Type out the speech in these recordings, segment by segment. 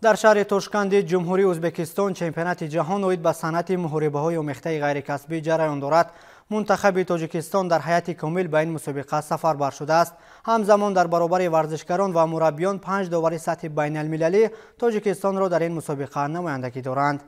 در شهر توشکند جمهوری ازبکستان چمپیونات جهان اوید به صنعت محاربه‌های آمیخته غیر کسبی جریان دارد. منتخب تاجیکستان در هیئت کامل به این مسابقه سفربر شده است. همزمان در برابر ورزشکاران و مربیان 5 داور سطح بین المللی تاجیکستان را در این مسابقه نمایندگی دارند.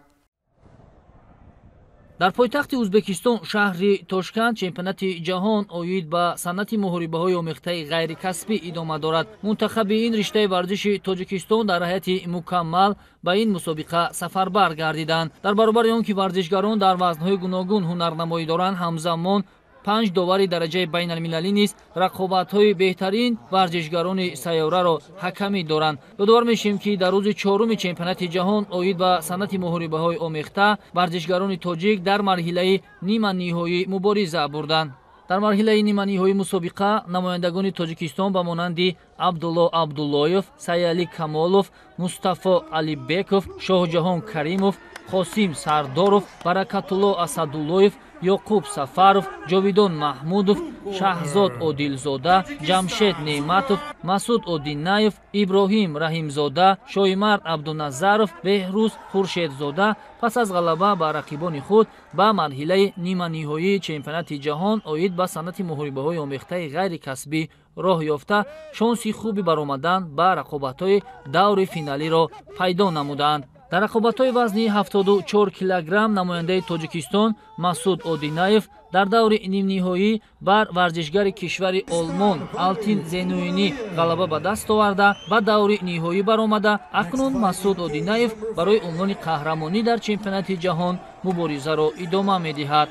در پایتخت ازبکستان شهر توشکند چمپیونات جهان اوید به صنعت محاربه‌های آمیخته غیر کسبی ادامه دارد. منتخب این رشته ورزش تاجیکستان در هیئت مکمل به این مسابقه سفربر گردیدند. در برابر آنکه ورزشکاران در وزن‌های گوناگون هنرنمایی دارند، همزمان 5 داور درجه بین المللی نیز رقابت‌های بهترین ورزشکاران سیاره را حکمی دارند. یادآور میشیم که در روز 4 چمپیونات جهان اوید به صنعت محاربه‌های آمیخته ورزشکاران تاجیک در مرحله نیمه نهایی مبارزه بردند. در مرحله نیمه نهایی مسابقه نمایندگان تاجیکستان به مانند عبدالله عبداللهیف، سیدعلی کمالوف، مصطفی علیبکوف، شاهجهان کریموف، قاسم سردارов، برکتالله اسداللهیف، یعقوب سفرов، جاویدان محمودов، شهزاد عادلزاده، جمشید نعمتов، مسعود عادینایف، ابراهیم رحیمزاده، شایمرد عبدالنظرов، بهروز خورشیدزاده پس از غلبه بر رقیبان خود به مرحله نیمه نهایی چمپیونات جهان اوید به صنعت محاربه‌های آمیخته غیر کسبی راه یافته شانسی خوبی برآمدن به رقابت‌های دور فینالی را پیدا نمودند. در رقابت‌های وزنی 74 کیلوگرم نماینده تاجیکستان مسعود عادینایف در دور نیم نهایی بر ورزشگر کشور آلمان التین زینوینی غلبه به دست آورده به دور نهایی برآمده. اکنون مسعود عادینایف برای عنوان قهرمانی در چمپیونات جهان مبارزه را ادامه می‌دهد.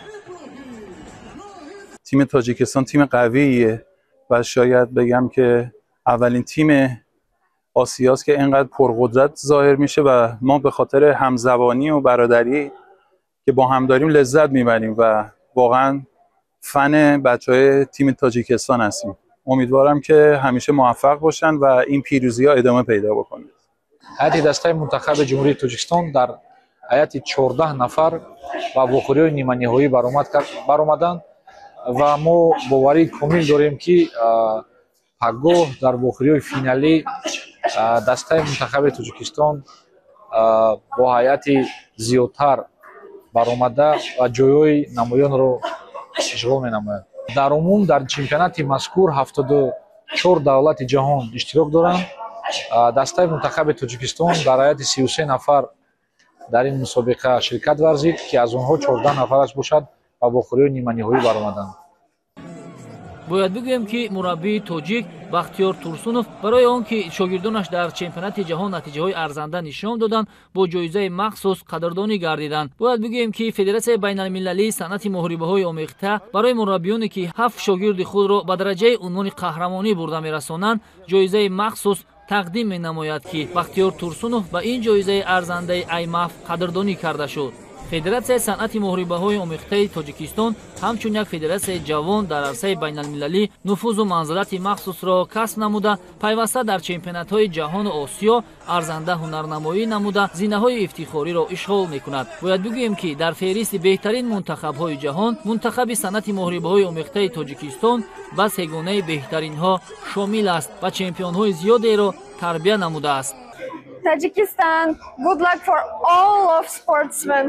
تیم تاجیکستان تیم قویه و شاید بگم که اولین تیم آسیاست که اینقدر پرقدرت ظاهر میشه و ما به خاطر همزبانی و برادری که با هم داریم لذت میبریم و واقعا فن بچهای تیم تاجیکستان هستیم. امیدوارم که همیشه موفق باشن و این پیروزی ها ادامه پیدا بکنه. هیئت دسته منتخب جمهوری تاجیکستان در هیئت 14 نفر و بخوری نیمه نهایی برآمدند و ما باوری کامل داریم که پگاه در بخوری فینالی دسته منتخب تاجیکستان با هیئت زیادتر برآمده و جایهای نمایان را اشغال می‌نماید. در عموم در چمپیونات مذکور 74 دولت جهان اشتراک دارند. دسته منتخب تاجیکستان در هیئت 33 نفر در این مسابقه شرکت ورزید که از آنها 14 نفرش باشد و بخوری نیمه نهایی برآمدند. باید بگویم که مربی تاجیک بختیار تورسونов برای آنکه شاگردانش در چمپیونات جهان نتیجه‌های ارزنده نشان دادند با جایزه مخصوص قدردانی گردیدند. باید بگویم که فدراسیون بین المللی صنعت محاربه‌های آمیخته برای مربیانی که 7 شاگرد خود را به درجه عنوان قهرمانی برده می‌رسانند جایزه مخصوص تقدیم می‌نماید که بختیار تورسونov به این جایزه ارزنده IMF قدردانی کرده شد. فدراسیون صنعت محاربه‌های آمیخته تاجیکستان همچون یک فدراسیون جوان در عرصه بین المللی نفوذ و منزلت مخصوص را کسب نموده پیوسته در چمپیونات‌های جهان و آسیا ارزنده هنرنمایی نموده زینه‌های افتخاری را اشغال می‌کند. باید بگوییم که در فهرست بهترین منتخب‌های جهان منتخب صنعت محاربه‌های آمیخته تاجیکستان به سگانه بهترین‌ها شامل است و چمپیون‌های زیادی را تربیت نموده است. Tajikistan, good luck for all of sportsmen.